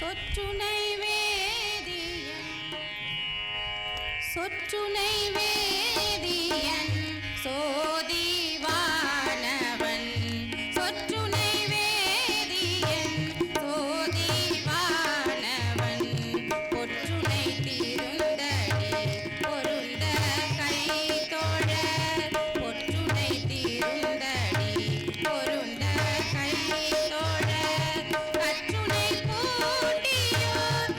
சொற்றுனை வேதியன் சொற்றுனை வேதியன் சோதிவானவன் சொற்றுனை வேதியன் சோதிவானவன் பொற்றுனை திருந்தடி பொருந்த கை தோழ பொற்றுனை திருந்தடி பொருந்த கை தோழ கற்றுனை பூட்டியோர்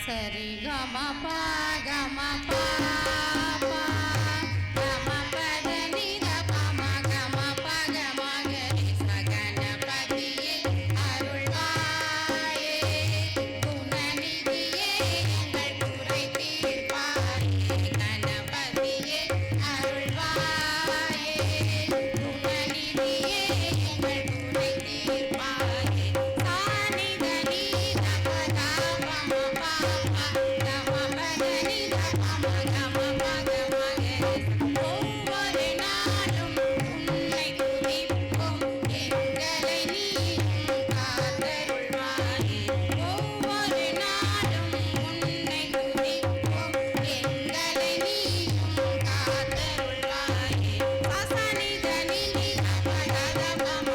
சரி கம ப கம ப ப கம பத நித பம கம ப கம கரி சகணபதியே அருள்வாயே குணநிதியே எங்கள் குறை தீர்ப்பாயே கணபதியே அருள்வாயே குணநிதியே எங்கள் குறை தீர்ப்பாயே சானித நீத பதா பம ப கம பத நித பம கம ப கம கரி ஒவ்வொரு நாளும் உன்னை துதிப்போம் எங்களை நீயும் காத்தருள்வாயே ஒவ்வொரு நாளும் உன்னை துதிப்போம் எங்களை நீயும் காத்தருள்வாயே சசனித நித பதத பம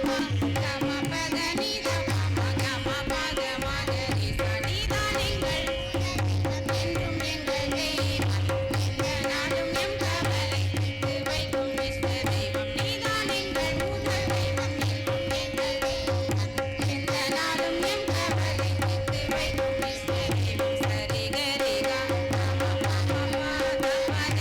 ப கம பத நித பம கம ப கம கரி சனிதான் எங்கள் என்றும் எங்கள் தெய்வம் எந்த நாளும் எம் கவலை தீர்த்து வைக்கும் இஷ்ட தெய்வம் நீதான் எங்கள் முதல் தெய்வம் என்றும் எங்கள் தெய்வம் எந்த நாளும் எம் கவலை தீர்த்து வைக்கும் இஷ்ட தெய்வம் சரி கரி க பம பம பத பத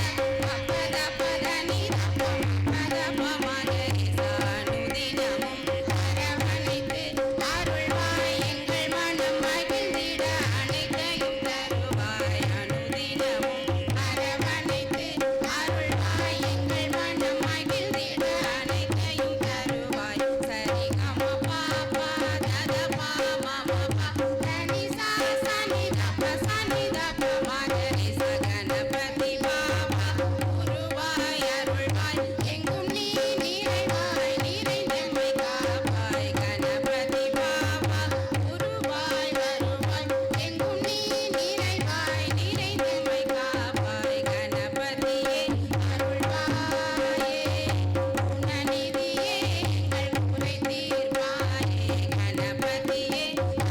பத பத நித பம பத பம கரி சானுதினமும் அரவணைத்து அருள்வாய் எங்கள் மனம் மகிழ்ந்திட அனைத்தையும் தருவாய் அனுதினமும் அரவணைத்து அருள்வாய் எங்கள் மனம் மகிழ்ந்திட அனைத்தையும் தருவாய் சரி கம ப ப தத ப மம ப தனி சா சனி த ப சனி த ப ம கரி சகணபதி பாபா குருவாய் அருள்வாய் எங்கும் நீ நிறைவாய் நிறைந்தமை காப்பாய் கணபதி பாபா குருவாய் வருவாய் எங்கும் நீ நிறைவாய் நிறைந்தமை காப்பாய் கணபதியே அருள்வாயே குணநிதியே எங்கள் குறை தீர்ப்பாயே கணபதியே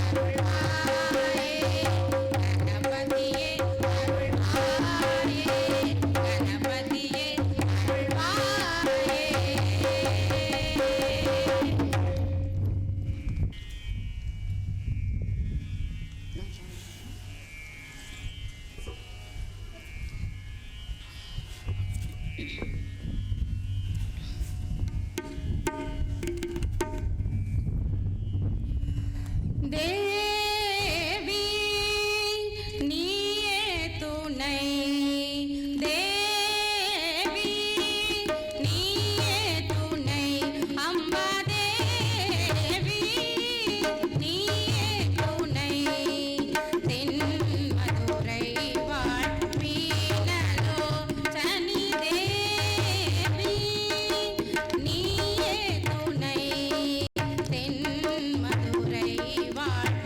அருள்வாயே கணபதியே அருள்வாயே கணபதியே அருள்வாயே தேவி நீயே துணை தேவி நீயே துணை அம்பா தேவி நீயே துணை தென் மதுரை வாழ் மீனலோ சனி தேவி நீயே துணை தென் மதுரை வாழ்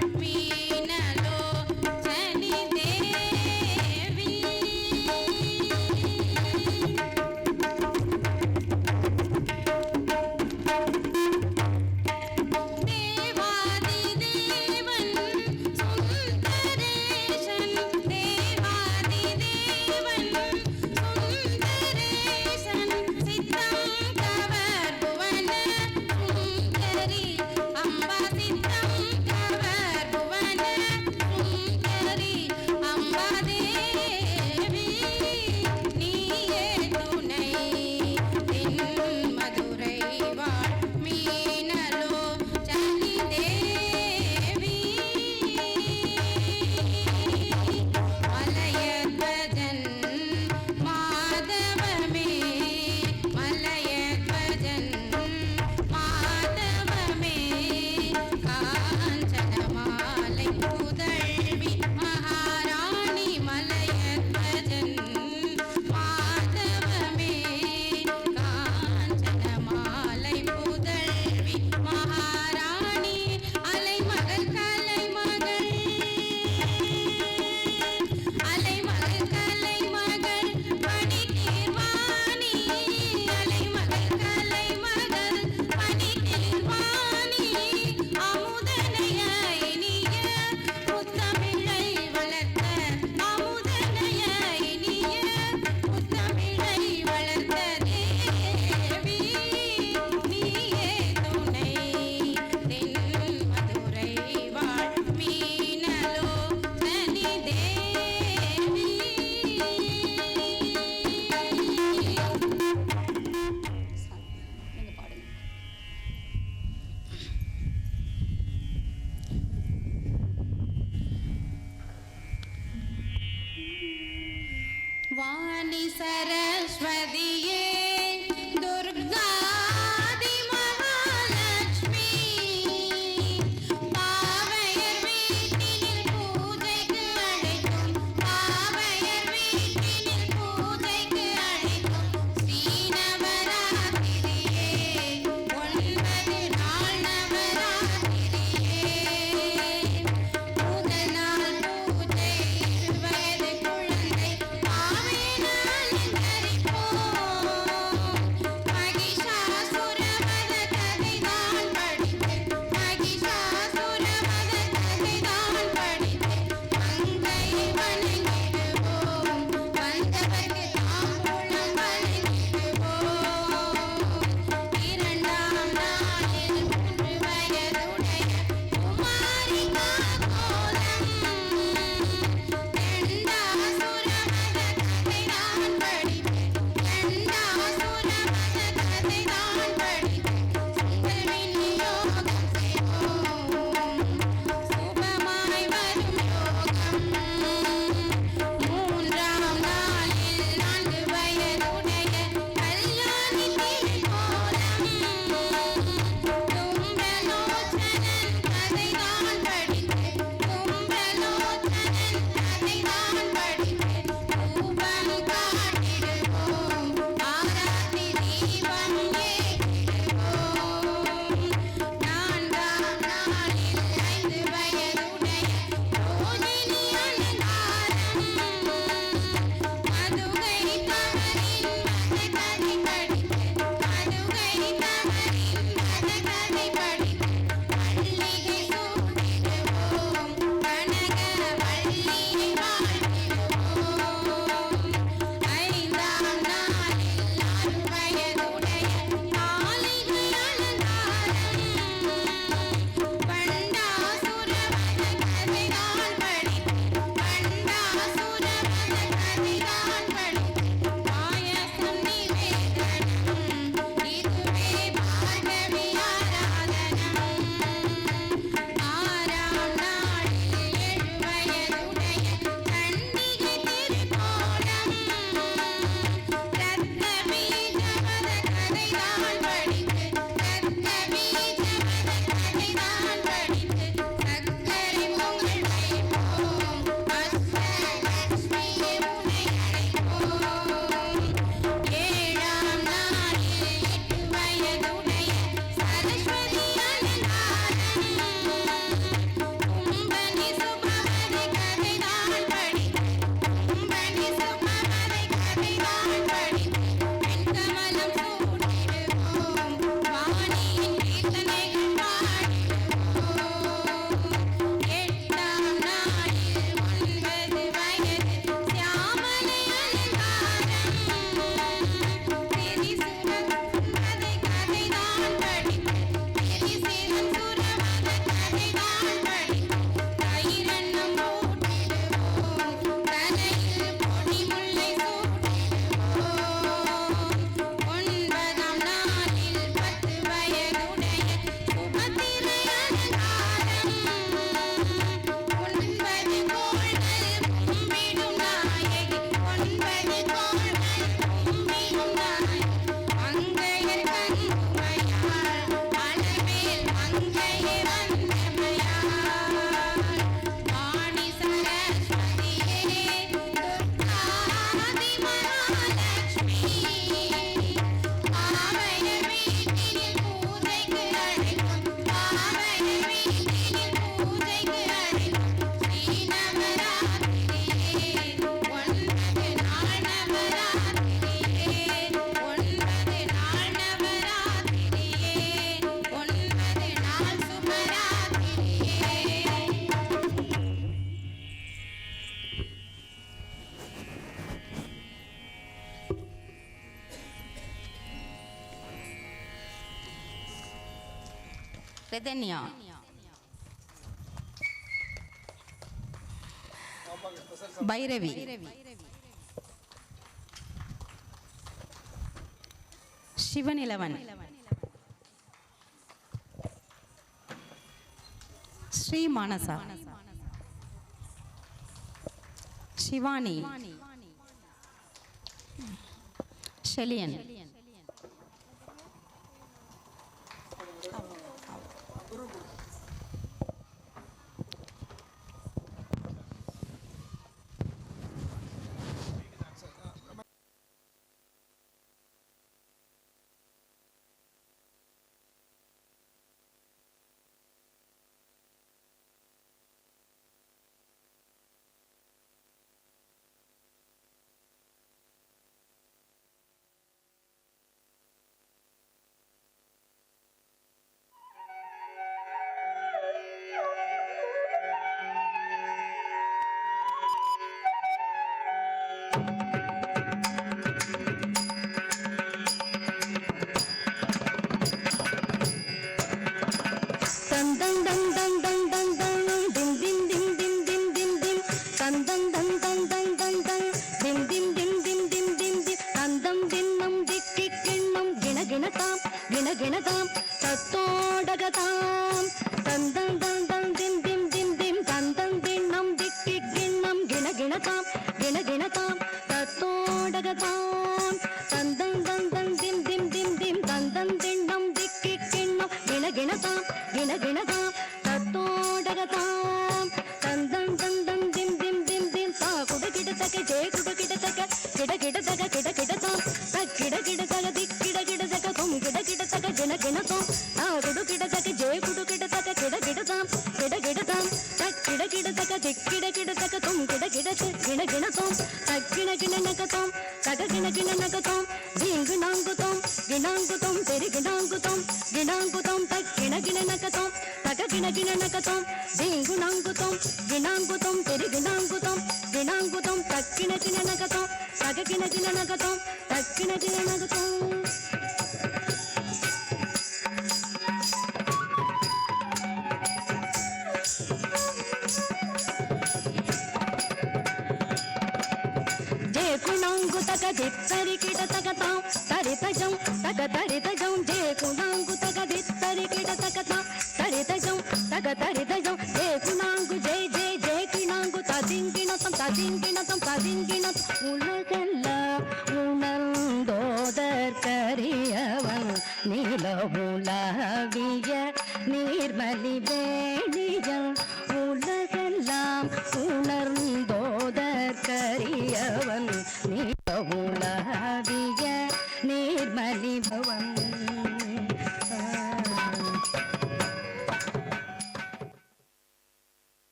பிரதன்யா, பைரவி, சிவனிலவன், ஸ்ரீ மானசா, சிவானி, ஷெலியன்,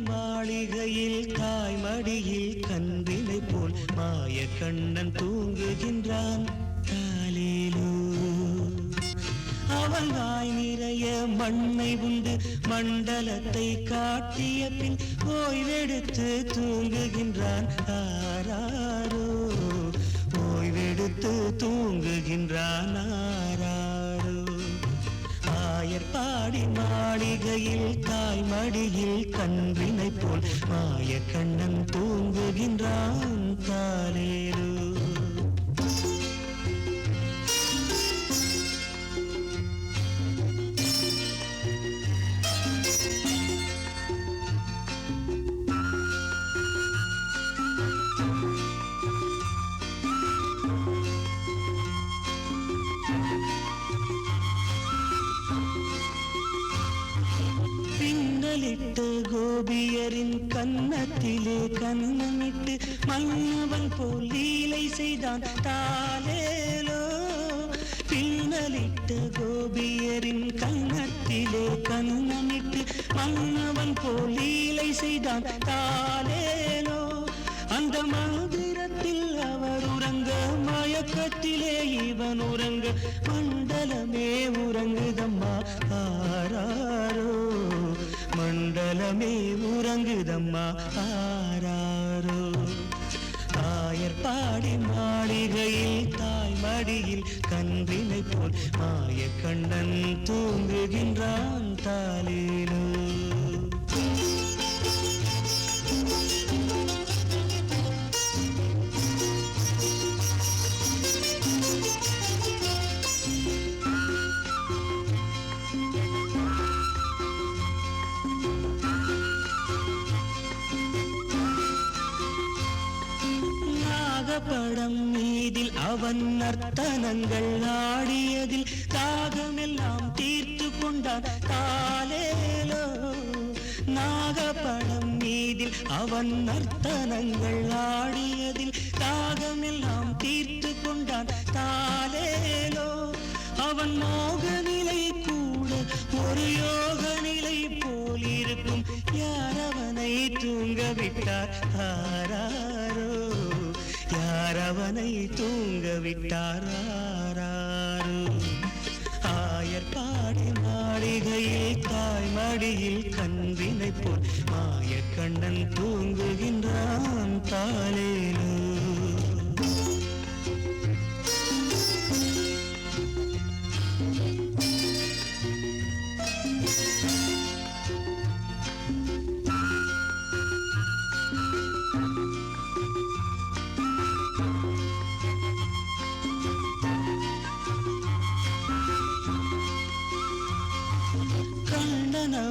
மாளிகையில் தாய்மடியில் கன்றினை போல் மாய கண்ணன் தூங்குகின்றான் தாலேலோ. அவன் வாய் நிறைய மண்ணை உண்டு மண்டலத்தை காட்டிய பின் ஓய்வெடுத்து தூங்குகின்றான் ஆராரோ. ஓய்வெடுத்து தூங்குகின்றான் ஆராரோ. ஆயர்பாடி மாளிகையில் தாய்மடியில் கன்றினை போல் மாய கண்ணன் தூங்குகின்றான் தாலேலோ. கோபியரின் கன்னத்திலே கன்னமிட்டு மன்னவன் போல் லீலை செய்தான் தாலேலோ. பின்னலிட்ட கோபியரின் கன்னத்திலே கன்னமிட்டு மன்னவன் போல் லீலை செய்தான் தாலேலோ. அந்த மந்திரத்தில் அவர் உறங்க மயக்கத்திலே இவன் உறங்க மண்டலமே உறங்குதம்மா ஆராரோ. தெய்வமே உறங்குதம்மா ஆராரோ. ஆயர்பாடி மாளிகையில் தாய் மடியில் கன்றினை போல் மாயக்கண்ணன் தூங்குகின்றான் தாலேலோ. படம் மீதில் அவன் நர்த்தனங்கள் ஆடியதில் தாகமெல்லாம் தீர்த்து கொண்டான் தாலேலோ. நாகப்படம் மீதில் அவன் நர்த்தனங்கள் ஆடியதில் தாகமெல்லாம் தீர்த்து கொண்டான் தாலேலோ. அவன் மோக நிலை கூட ஒரு யோக நிலை போல் இருக்கும். யார் அவனை தூங்க விட்டார் ஆராரோ. யார் அவனை தூங்க விட்டாராரோ. ஆயர்பாடி மாளிகையில் தாய் மடியில் கன்றினை போல் மாயக்கண்ணன் தூங்குகின்றான் தாலேலோ.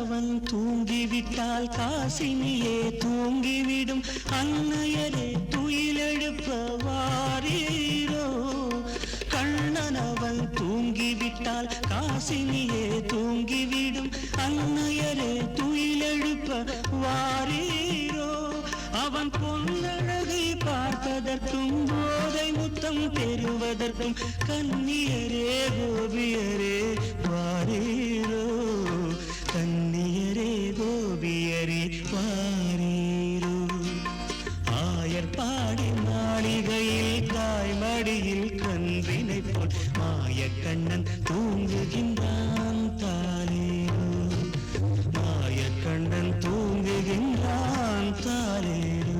அவன் தூங்கிவிட்டால் காசினியே தூங்கிவிடும். அன்னையரே துயிலெழுப்ப வாரீரோ. கண்ணன் அவன் தூங்கிவிட்டால் காசினியே தூங்கிவிடும். அன்னையரே துயிலெழுப்ப வாரீரோ. அவன் பொன்னழகை பார்ப்பதற்கும் போதை முத்தம் பெறுவதற்கும் கன்னியரே கோபியரே வாரீரோ. கன்னியரே கோபியரே வாரீரோ. ஆயர்பாடி மாளிகையில் தாய் மடியில் கன்றினை போல் மாயக்கண்ணன் தூங்குகின்றான் தாலேலோ. மாயக்கண்ணன் தூங்குகின்றான் தாலேலோ.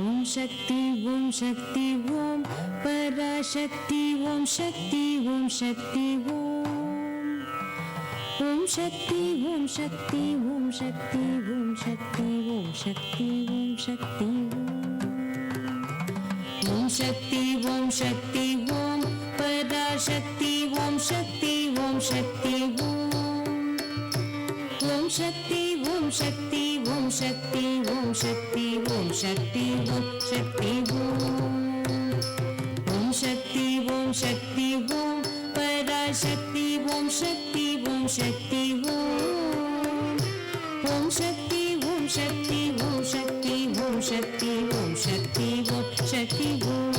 ஓம் சக்தி ஓம் சக்தி ஓம் பராசக்தி ஓம் சக்தி ஓம் சக்தி ஓம். ஓம் சக்தி ஓம் சக்தி ஓம் சக்தி ஓம் சக்தி ஓம் சக்தி ஓம் சக்தி ஓம் சக்தி ஓம் சக்தி ஓம் பராசக்தி ஓம் சக்தி ஓம் சக்தி ஓம். ஓம் சக்தி ஓம் சக்தி ஓம் சக்தி ஓம் சக்தி ஓம் சக்தி ஓம் சக்தி ஓம். ஓம் சக்தி ஓம் சக்தி ஓம் பராசக்தி ஓம் சக்தி ஓம் சக்தி ஓம். ஓம் சக்தி ஓம் சக்தி ஓம் சக்தி ஓம் சக்தி ஓம் சக்தி ஓம் சக்தி ஓம்.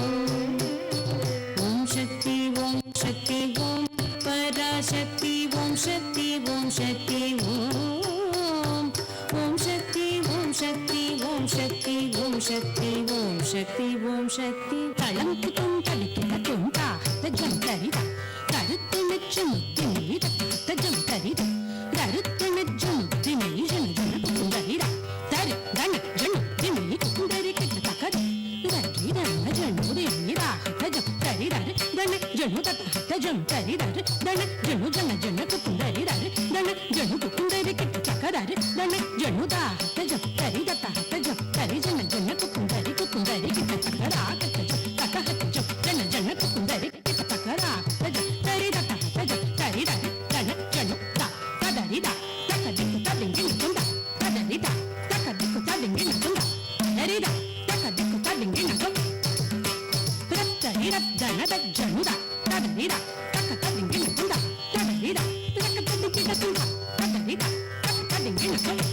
ஓம் சக்தி ஓம் சக்தி ஓம் பராசக்தி ஓம் சக்தி ஓம் சக்தி ஓம். ஓம் சக்தி ஓம் சக்தி ஓம் சக்தி ஓம் சக்தி ஓம் சக்தி ஓம் சக்தி. தளங்குதும் தடுக்கிடக்கும் தா தஜம் தரிதா கருத்தனச்சம் திணித தஜம் தரிதா கருத்தனச்சம் திணை ஜன ஜன குந்தரிதா தரி தன ஜன திணை குந்தரி கிட்ட தக்கது தரி தன ஜனு திணிதா தஜம் தரிதா தன ஜனு தத்த தஜம் தரிதா தன ஜனு ஜன ஜன குந்தரிதா தன ஜனு குந்தரி கிட்ட தக்கது தன ஜனு தா தஜம் தரிதா தஜம் தரி ஜன ஜன குந்தரி குந்தரி கிட்ட தக்கதா தஜம் தக்கஹ ஜன ஜன குந்தரி கிட்ட தக்கதா தஜம் தரிதா தஜம் தரிதா தன ஜனு தா தரிதா தக்கதிக்கு ததிங்கின குந்தா தரிதா தக்கதிக்கு ததிங்கின குந்தா தரிதா தக்கதிக்கு ததிங்கின குந்தா தரிர தனத ஜனுதா ததரிரா தக்க ததிங்கின துண்டா ததரிரா தக்க ததிங்கின துண்டா ததரிரா தக்க ததிங்கின துண்டா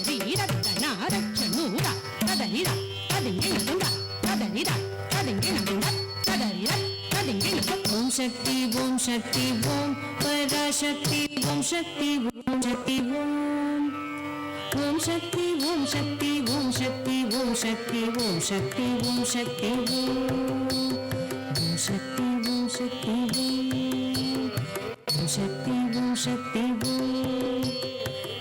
தரிர தனார ஜனுதா ததரிரா ததிங்கின துண்டா ததரிரா ததிங்கின துண்டா ததரிரா ததிங்கின துண்டா ஓம் சக்தி ஓம் சக்தி ஓம் பராசக்தி ஓம் சக்தி ஓம் சக்தி ஓம் ஓம் சக்தி ஓம் சக்தி ஓம் சக்தி ஓம் சக்தி ஓம் சக்தி ஓம் சக்தி ஓம் சக்தி ஓம் சக்தி ஓம் சக்தி ஓம் சக்தி ஓம்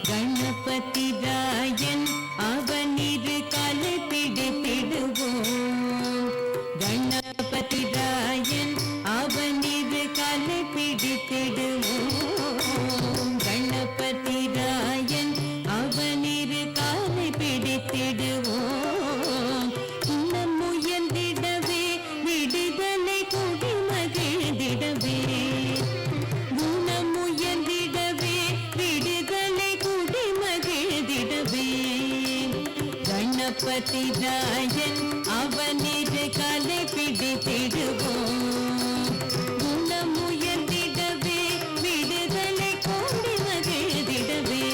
கணபதி ராயன் அவனிரு காலை பிடித்திடுவோம் கணபதி ராயன் அவனிரு காலை பிடித்திடுவோம் கணபதி ராயன் அவனிரு காலை பிடித்திடுவோம் இன்னும் முயன்றிடவே விடுதலை கூடி மகிழ்ந்திடவே குணம் முயன்றிடவே விடுதலை கூடி மகிழ்ந்திடவே கணபதி ராயன் அவனிரு காலை பிடித்திடுவோம் குணம் முயன்றிடவே விடுதலை கூடி மகிழ்ந்திடவே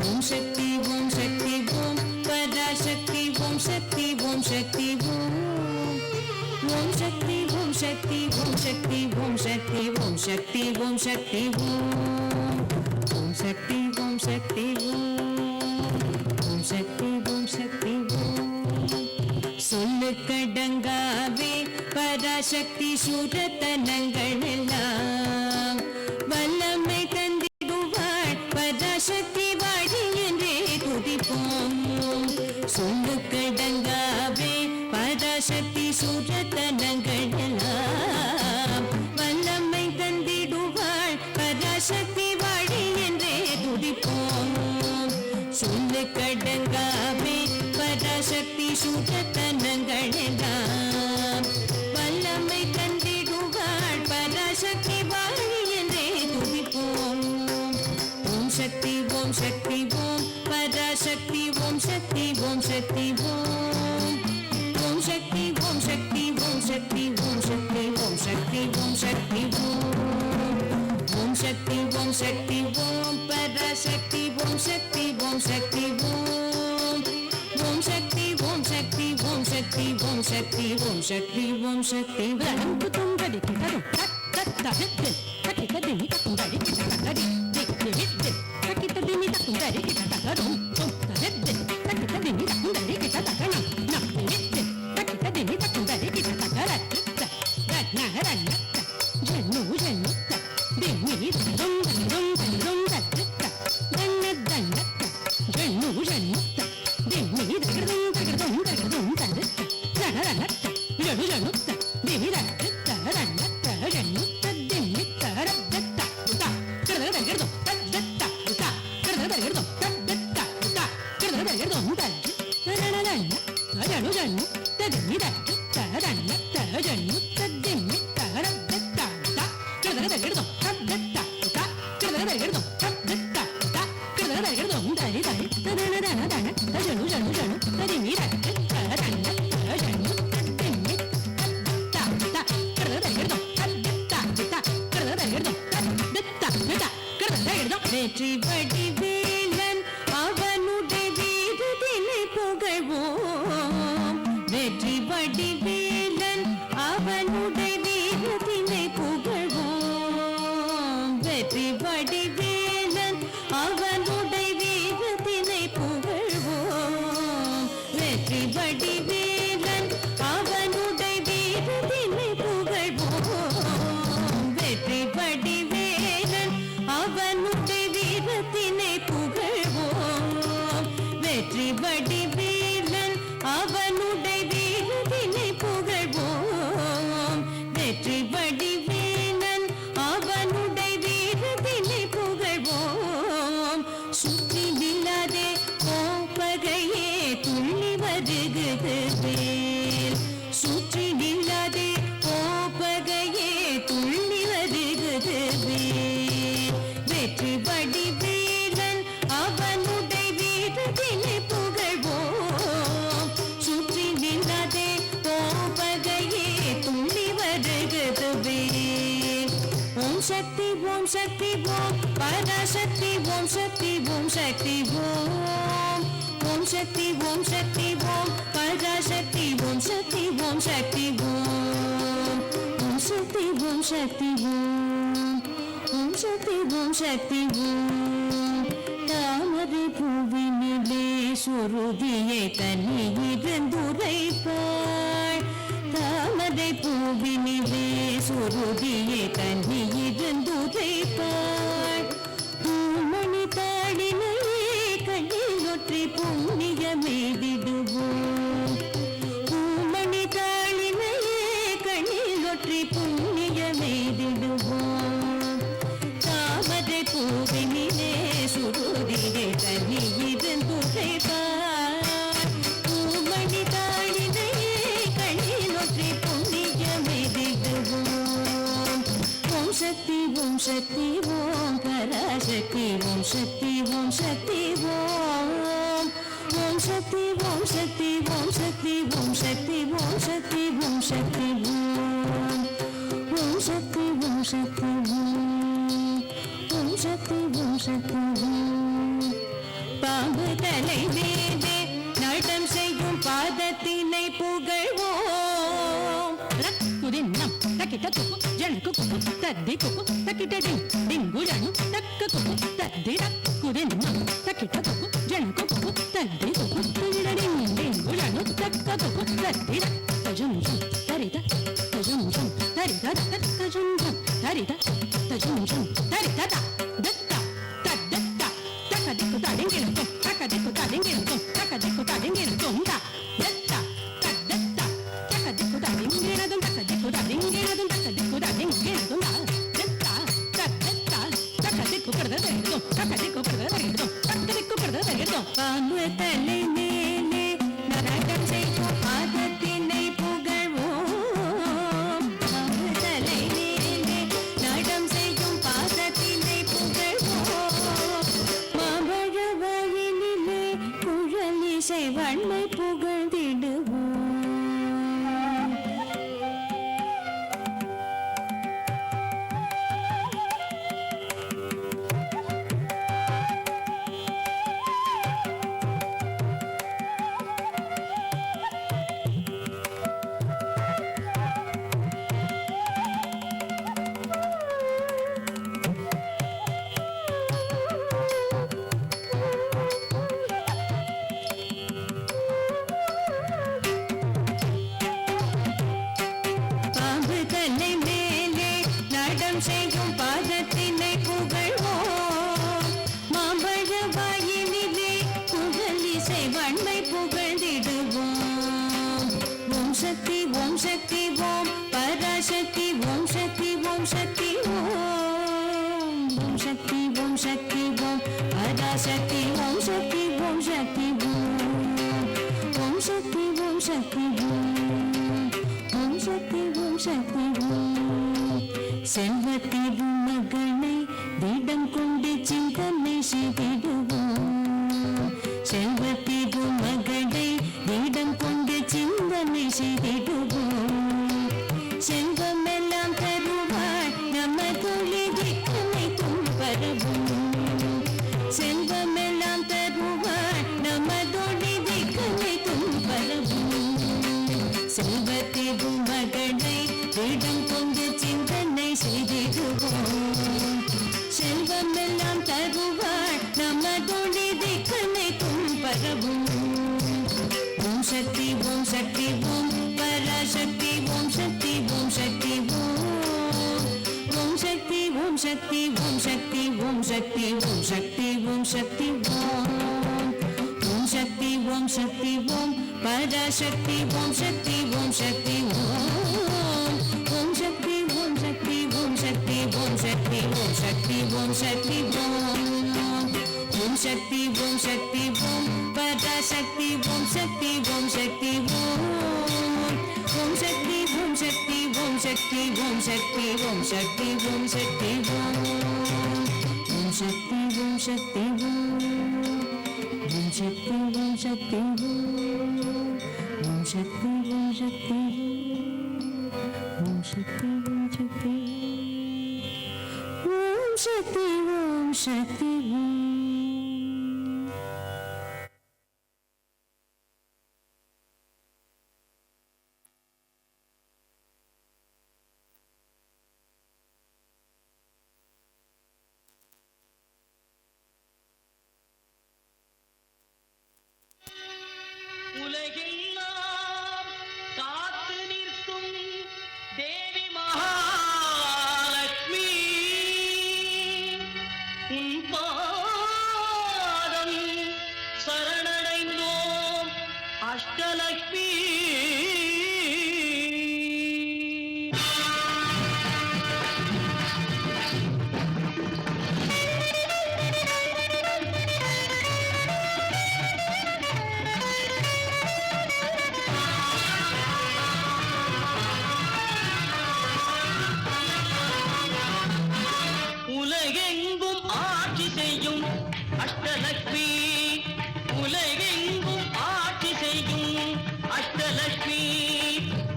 ஓம் சக்தி ஓம் சக்தி ஓம் பராசக்தி ஓம் சக்தி ஓம் சக்தி ஓம் ஓம் சக்தி ஓம் சக்தி ஓம் சக்தி ஓம் சக்தி ஓம் சக்தி ஓம் சக்தி ஓம் ஓம் சக்தி ஓம் சக்தி ஓம் சக்தி ஓம் சக்தி சொல்லு கடங்காவே பராசக்தி சூரத்தனங்கள் எல்லாம் வல்லமை தந்திடுவாள் பராசக்தி வாழி என்றே துதிப்போம் சொல்லு கடங்காவே பராசக்தி சூரத்தனங்கள் எல்லாம் வல்லமை தந்திடுவாள் பராசக்தி வாழி என்றே துதிப்போம் சொல்லு கடங்காவே பராசக்தி சூரத்தனங்கள் எல்லாம் வல்லமை தந்திடுவாள் பராசக்தி வாழி என்றே துதிப்போம் ஓம் சக்தி ஓம் சக்தி ஓம் பராசக்தி ஓம் சக்தி ஓம் சக்தி ஓம் ஓம் சக்தி ஓம் சக்தி ஓம் சக்தி ஓம் சக்தி ஓம் சக்தி ஓம் சக்தி ஓம் சக்தி ஓம் சக்தி ஓம் பராசக்தி ஓம் சக்தி ஓம் சக்தி ஓம் சக்தி ஓம் சக்தி ஓம் சக்தி ஓம் சக்தி ஓம் சக்தி ஓம் சக்தி ரங்கு துங்கடி கிடரும் தத் தஹித் தக்கித திமி தக்குங்கடி கிடக்கடி திக்கித் தக்கித திமி தக்குங்கடி கிடக்கரும் தஹித் தக்கித திமி தக்குங்கடி கிடக்கனம் நப்பித் தக்கித திமி தக்குங்கடி கிடக்கரத் ரத்ன ரத்ன ஜன்னு ஜன்னு திமி ரும் ரும் ரும் தத் தன்ன தன்ன ஜன்னு ஜன்னு திமி தகரும் தகரும் தகரும் தத் ரன ஜனு ஜனு திமி தத் ரன ஜன்னு திமி தரத் தத் கரத கரத தத் தத் கரத கரத தத் தத் கரத கரத தத் ரன ரன ஜனு ஜனு திமி தத் ரன ஜன்னு திமி தரத் தத் கரத கரத தத் தத் கரத கரத தத் தத் கரத கரத தரி தரி ரன ரன ரன ஜனு ஜனு ஜனு திமி தத் ரன ஜன்னு திமி வெற்றி வடிவேலன் அவனுடைய வீரத்தினை புகழ்வோம் வெற்றி வடிவேலன் அவனுடைய வீரத்தினை புகழ்வோம் வெற்றி வடிவேலன் அவனுடைய வீரத்தினை புகழ்வோம் வெற்றி வடிவேலன் அவனுடைய வீரத்தினை புகழ்வோம் வெற்றி வடிவேலன் அவனுடைய வீரத்தினை புகழ்வோம் வெற்றி வடிவேலன் அவனுடைய வீரத்தினை புகழ்வோம் வெற்றி வடிவேலன் அவனுடைய வீரத்தினை புகழ்வோம் சுற்றி நில்லாதே கோப்பகையே துள்ளி வருகுது வேல் சுற்றி நில்லாதே கோப்பகையே துள்ளி வருகுது வேல் வெற்றி வடிவேலன் அவனுடைய வீரத்தினை புகழ்வோம் சுற்றி நில்லாதே கோப்ப शक्ति ओम शक्ति ओम पराशक्ति ओम शक्ति ओम शक्ति ओम शक्ति ओम शक्ति ओम पराशक्ति ओम शक्ति ओम शक्ति ओम शक्ति ओम शक्ति ओम शक्ति ओम शक्ति தாமரை பூவினிலே சுருதியை தன்னியிருந்துரைப்பாள் தாமரை பூவினிலே சுருதியை தன்னியிருந்துரைப்பாள் பூமணி தாடினையே கண்ணிலொற்றி புண்ணியமெய்திடுவோம் பூமணி தாளினையே கண்ணிலொற்றி புண்ணியமெய்திடுவோம் தாமரை பூவினிலே சுருதியை தன்னியிருந்துரைப்பாள் பூமணி தாளினையே கண்ணிலொற்றி புண்ணியமெய்திடுவோம் ஓம் சக்தி ஓம் சக்தி ஓம் பராசக்தி ஓம் சக்தி ஓம் சக்தி ஓம் ஓம் சக்தி ஓம் சக்தி ஓம் சக்தி ஓம் சக்தி ஓம் சக்தி ஓம் சக்தி ஓம் ஓம் சக்தி ஓம் சக்தி ஓம் சக்தி ஓம் சக்தி பாம்பு தலை மீதே நடம் செய்யும் பாதத்தினை புகழ்வோம் குதின்னம் தக்கிட்ட குக்கு ஜனக்கு குக்கு தத்தி குக்கு தக்கிட்ட டிங்கு ஜனு தக்க குக்கு தத்தி குதின்னம் தக்கிட்ட குக்கு ஜனக்கு குக்கு தத்தி குக்கு திட டிங்கு ஜனு தக்க குக்கு தத்தி தஜும் ஜும் தரித தஜும் ஜும் தரித தஜும் ஜும் தரித தஜும் ஜும் தரித தத்த தத்த தக்கதிக்கு தடிங்கிருக்கும் தக்கதிக்கு தடிங்கிருக்கும் தக்கதிக்கு தடிங்கிருக்கும் தத்த தத்த தக்கதிக்கு தடிங்கிரதும் தக்கதிக்கு தடிங்கிரதும் தக்கதிக்கு தடிங்கிரதும் தத்த தத்த தக்கதிக்கு பிரதரிடும் தக்கதிக்கு பிரதரிடும் தக்கதிக்கு பிரதரிடும் பாம்பு தலை மேலே நரகம் செய்யும் பாதத்தினை புகழ்வோம் பாம்பு தலை மேலே நடம் செய்யும் பாதத்தினை புகழ்வோம் மாம்பழ வயலிலே குழலிசை வன்மை புகழ்ந்திடுவோம் பாம்பு தலை மேலே நடம் செய்யும் பாதத்தினை புகழ்வோம் மாம்பழ வாயினிலே குழலிசை வன்மை புகழ்ந்திடுவோம் ஓம் சக்தி ஓம் சக்தி ஓம் பராசக்தி ஓம் சக்தி ஓம் சக்தி ஓம் ஓம் சக்தி ஓம் சக்தி ஓம் பராசக்தி ஓம் சக்தி ஓம் சக்தி ஓம் சக்தி ஓம் சக்தி ஓம் சக்தி ஓம் சக்தி செல்வத்திரு மகனை திடம் கொண்டு சிந்தனை செய்திடுவோம் செல்வத்திரு மகனை திடம் கொண்டு சிந்தனை செய்திடுவோம் செல்வமெல்லாம் தருவாள் நம்ம தொழிலை தும்பரவும் செல்வமெல்லாம் தருவாள் நம்ம தொழிலை தும்பரவும் செல்வத்திரு மகனை திடம் கொண்டு சிந்தனை செய்திடுவோம் செல்வமெல்லாம் தருவாள் நம்ம தொழிலை தும்பரவும் ஓம் சக்தி ஓம் சக்தி ஓம் பராசக்தி ஓம் சக்தி ஓம் சக்தி ஓம் சக்தி ஓம் சக்தி ஓம் சக்தி ஓம் சக்தி ஓம் சக்தி ஓம் சக்தி ஓம் சக்தி ஓம் சக்தி ஓம் பராசக்தி ஓம் சக்தி ஓம் சக்தி ஓம் சக்தி ஓம் சக்தி ஓம் சக்தி ஓம் சக்தி ஓம் சக்தி ஓம் சக்தி ஓம் சக்தி ஓம் சக்தி ஓம் பராசக்தி ஓம் சக்தி ஓம் சக்தி ஓம் சக்தி ஓம் சக்தி ஓம் சக்தி ஓம் சக்தி ஓம் சக்தி ஓம் சக்தி ஓம் சக்தி ஓம் சக்தி ஓம் சக்தி ஓம் சக்தி ஓம் சக்தி ஓம் சக்தி ஓம் சக்தி ஓம் சக்தி சக்தி ஓம் சக்தி ஓம். உலகெல்லாம் காத்து நிற்கும் தேவி மகாலட்சுமி உன் பாதம் சரணடைந்தோம் அஷ்டலட்சுமி. உலகெங்கும் ஆட்சி செய்யும் அஷ்டலட்சுமி, உலகெங்கும் ஆட்சி செய்யும் அஷ்டலட்சுமி,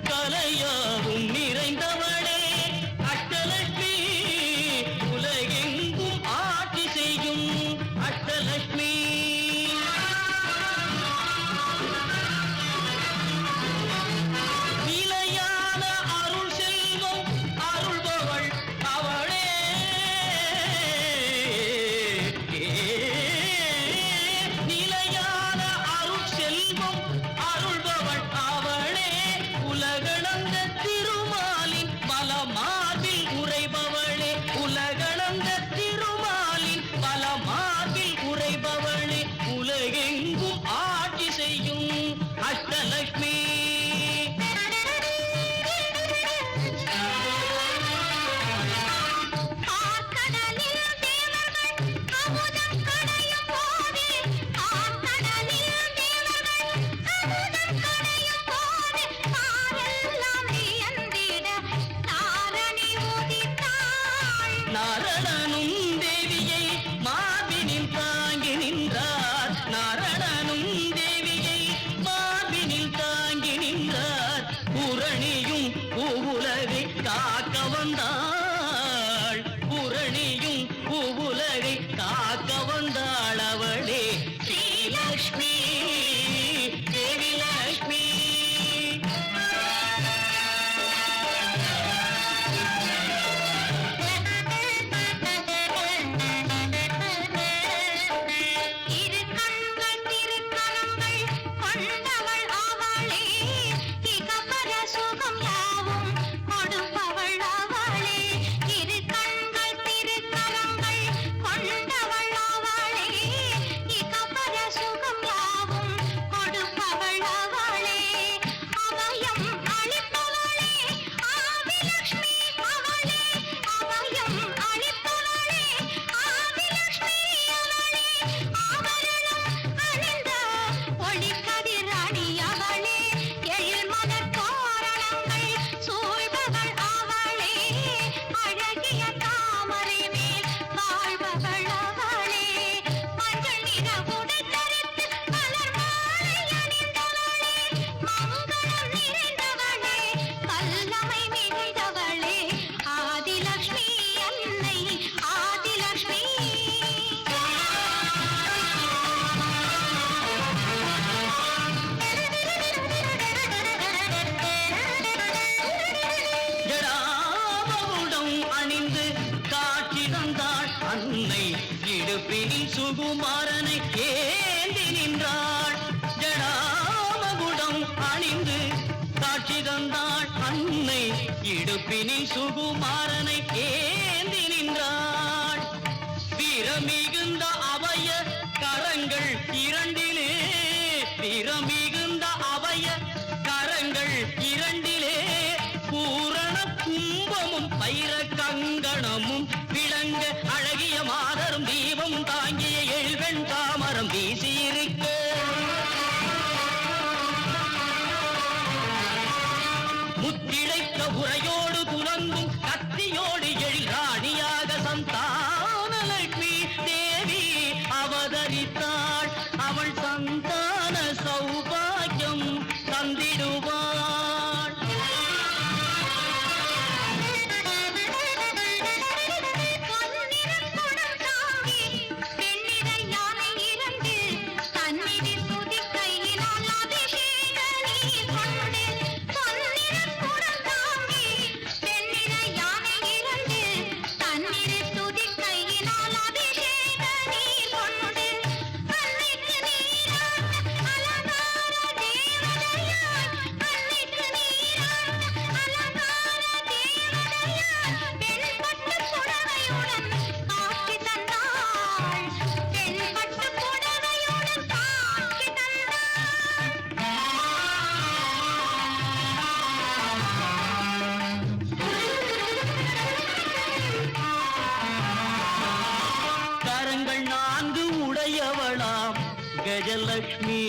கலையாவும் நிறைந்தவளே அஷ்டலட்சுமி, உலகெங்கும் ஆட்சி செய்யும் அஷ்டலட்சுமி. நிலையான அருள் செல்வம் அருள்பவள் அவளே, நிலையான அருள் செல்வம் அருள்பவள் அவளே, உலகளந்த திருமாலின் பலமார்பில் உறைபவளே, உலகளந்த திருமாலின் பலமார்பில் உறைபவளே, உலகெங்கும் ஆட்சி செய்யும் அஷ்டலட்சுமி. நாரணனும் தேவியை மார்பினில் தாங்கி நின்றார், நாரணனும் தேவியை மார்பினில் தாங்கி நின்றார், பூரணியும் பூவுலகை காக்க வந்தாள், பூரணியும் பூவுலகை காக்க வந்தாள் அவளே ஸ்ரீலக்ஷ்மி தேவி லக்ஷ்மி. இடுப்பினில் சுகுமாரனை ஏந்தி நின்றாள், ஜடாமகுடம் அணிந்து காட்சி தந்தாள் அன்னை, இடுப்பினில் சுகுமாரனை ஏந்தி நின்றாள். வீரமிகுந்த அபய கரங்கள் இரண்டிலே, வீரமிகுந்த அபய கரங்கள் இரண்டிலே, பூரண கும்பமும் பைர கங்கணமும் விளங்க, அழகிய மாதரும் தீபமும் தாங்கிய எழுவெண் தாமரம் வீசியிருக்க, முத்திழைத்த உரையோடு துலங்கும் கத்தியோடு எழில் ராணியாக சந்தானலட்சுமி தேவி அவதரித்தாள், அவள் சந்தான சௌபாகியம் தந்திடுவாள். கண்ணிர கஜலட்சுமி.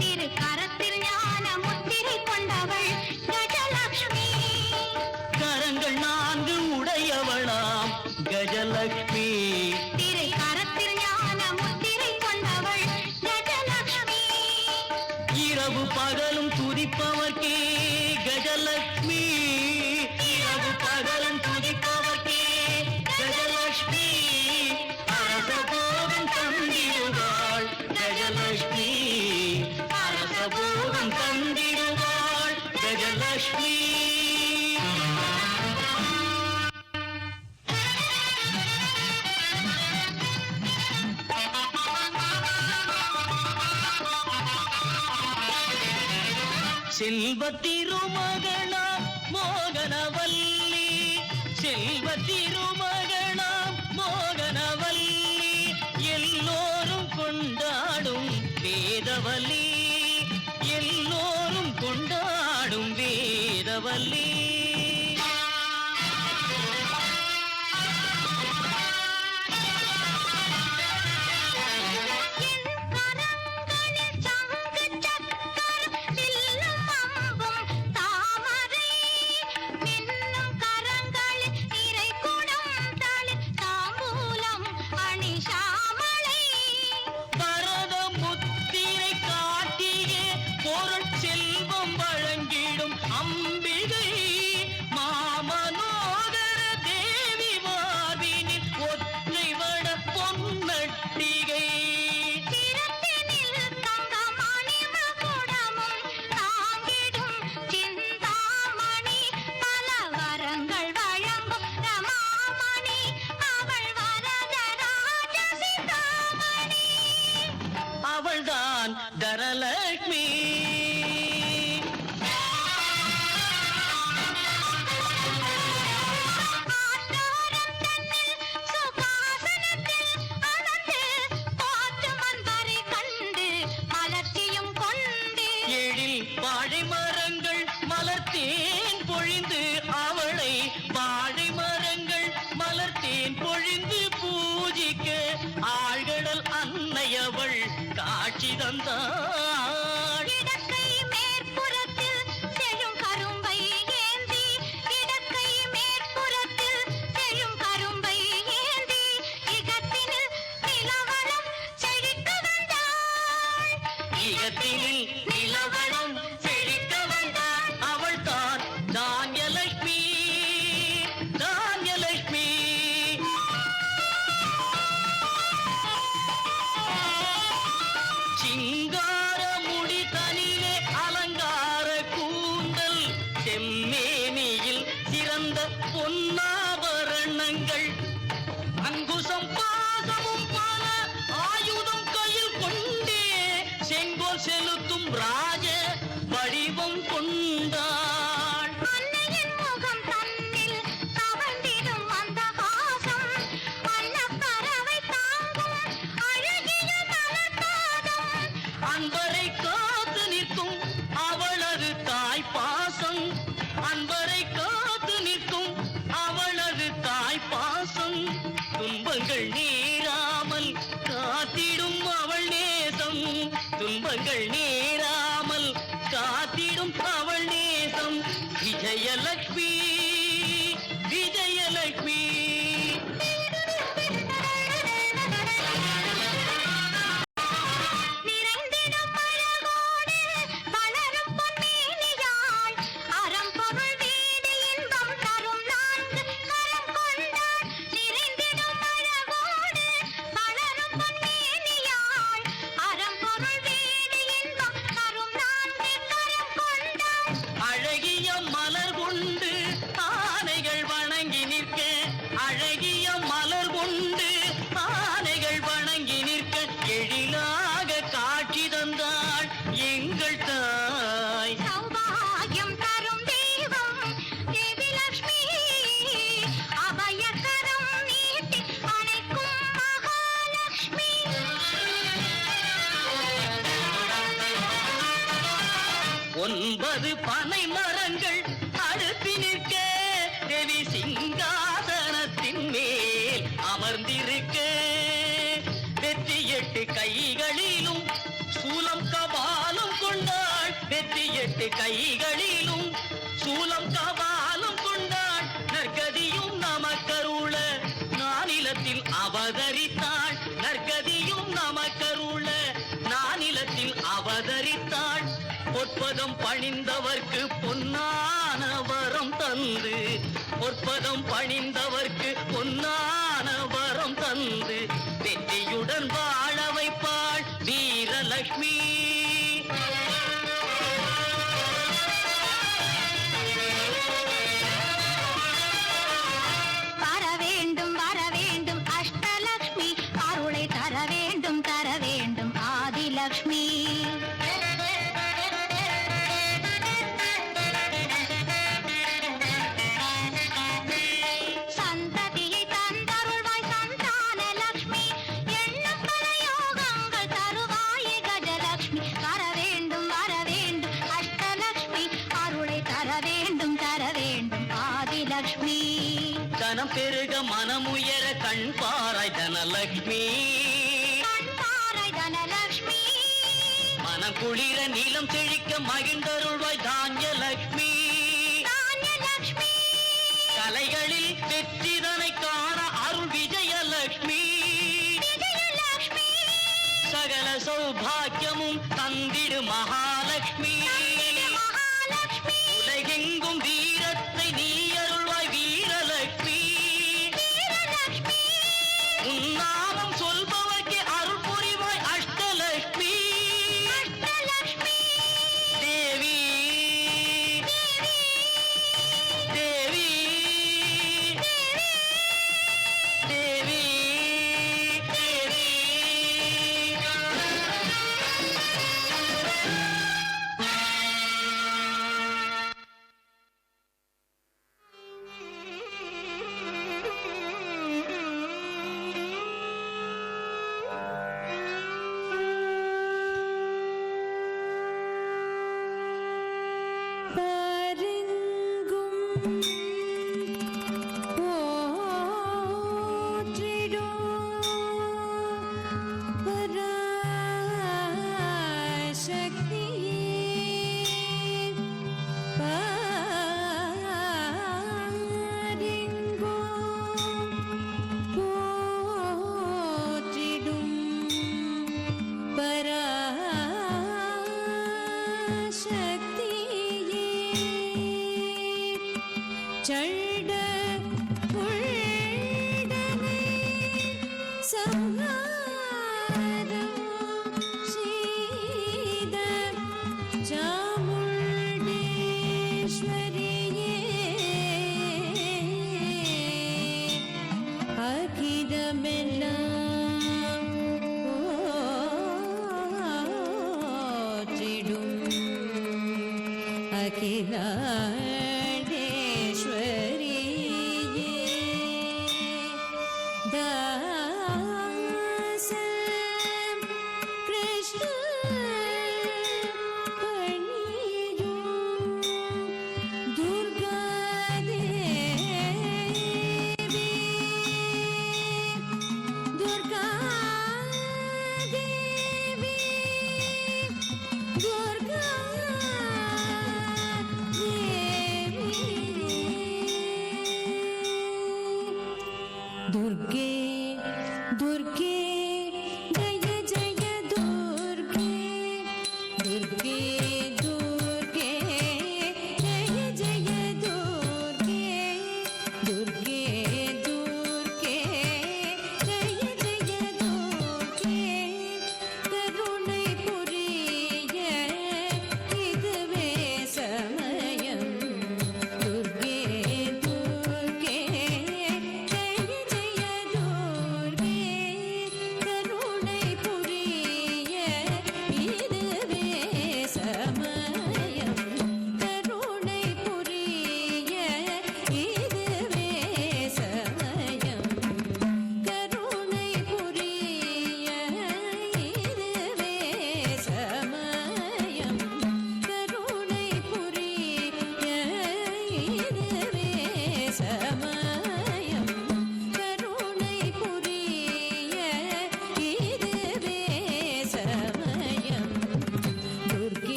திரு கரத்தில் ஞான முத்திரை கொண்டவள் கஜலட்சுமி. கரங்கள் 4 உடையவளாம் கஜலட்சுமி. திரு கரத்தில் ஞான முத்திரை கொண்டவள் கஜலட்சுமி. இரவு பகலும் துதிப்பவர்க்கே கஜலட்சுமி. இரவு பகலும் துதிப்பவர்க்கே கஜலட்சுமி. அரசபோகம் தந்திடுவாள் கஜலட்சுமி. அரசபோகம் தந்திடுவாள் கஜலட்சுமி. செல்வ திருமகனாம் மோகனவல்லி. செல்வ திருமகனாம் மோகனவல்லி. எல்லோரும் கொண்டாடும் வேதவல்லி. எல்லோரும் கொண்டாடும் வேதவல்லி. தரலட்சுமி. எழில் வாழை மரங்கள் மலர்த்தேன் பொழிந்து அவளை வாழை மரங்கள் மலர்த்தேன் பொழிந்து பூஜிக்க ஆழ்கடல் அன்னையவள் காட்சி தந்தாள். இடக்கை மேற்புறத்தில் செழும் கரும்பை ஏந்தி. இடக்கை மேற்புறத்தில் செழும் கரும்பை ஏந்தி. இகத்தினில் நிலவளம் செழிக்க வந்தாள். இகத்தினில் நிலவளம் செழிக்க வந்தாள். அவள் தான் தான்யலட்சுமி. தான்யலட்சுமி. சிங்கார முடி தனிலே அலங்கார கூந்தல். செம்மேனியில் சிறந்த பொன்னாபரணங்கள். அங்குசம் பாசமும் பல ஆயுதம் கையில் கொண்டே செங்கோல் செலுத்தும் ராஜ வடிவம் கொண்டாள். அன்னையின் முகம் தன்னில் தவழ்ந்திடும் மந்தகாசம். அன்னப்பறவை தாங்கும் அழகிய மலர்பாதம். அன்பரை காத்து நிற்கும் அவளது தாய்ப்பாசம். அன்பரை காத்து நிற்கும் அவளது தாய்ப்பாசம். துன்பங்கள் நேராமல் காத்திடும் அவள் நேசம். துன்பங்கள் நேராமல் காத்திடும் அவள் நேசம். விஜயலட்சுமி. விஜயலட்சுமி. நிறைந்திடும் அழகோடு வளரும் பொன்மேனியாள். அறம்பொருள் வீடு இன்பம் தரும் 4 கரம் கொண்டாள். நிறைந்திடும் அழகோடு வளரும் பொன்மேனியாள். அறம்பொருள் வீடு இன்பம் தரும் 4 கரம் கொண்டாள். அழகிய மலர் கொண்டு ஆனைகள் வணங்கி நிற்க. அழகிய மலர் கொண்டு ஆனைகள் வணங்கி நிற்க எழிலாக காட்சி தந்தாள் எங்கள் தாய். சௌபாகியம் தரும் தெய்வம் தேவி லட்சுமி. அபயகரம் நீட்டி அணைக்கும் மகாலட்சுமி. 9 பனை மரங்கள் அடுப்பி நிற்க தேவி சிங்காசனத்தின் மேல் அமர்ந்திருக்க. வெற்றி 8 கைகளிலும் பொற்பதம் பணிந்தவர்க்கு பொன்னான வரம் தந்து, பொற்பதம் பணிந்தவர்க்கு பொன்னான வரம் தந்து வெற்றியுடன் வாழ வைப்பாள் வீரலட்சுமி. வர வேண்டும் அஷ்டலக்ஷ்மி, அருளை தர வேண்டும் ஆதிலக்ஷ்மி. சந்ததியை தந்தருள்வாய் சந்தான லக்ஷ்மி, எண்ணும் பல யோகங்கள் தருவாயே கஜலக்ஷ்மி. வர வேண்டும் அஷ்டலக்ஷ்மி, அருளை தர வேண்டும் ஆதிலக்ஷ்மி. தனம் பெருக மனமுயர கண் பாராய் தனலக்ஷ்மி, மனம் குளிர நீலம் செழிக்க மகிழ்ந்தருள்வாய் தானியலக்ஷ்மி. கலைகளில் வெற்றிதனை காண அருள் விஜயலக்ஷ்மி. சகல சௌபாக்கியமும் தந்திடு மகாலட்சுமி. உலகெங்கும் வீரத்தை நீ அருள்வாய் வீரலக்ஷ்மி. உன்னாமம் சொல்பவர்க்கு அருள் புரிவாய் அஷ்டலக்ஷ்மி. தேவி தேவி தேவி தேவி. துர்கே துர்கே ஜய ஜய துர்கே.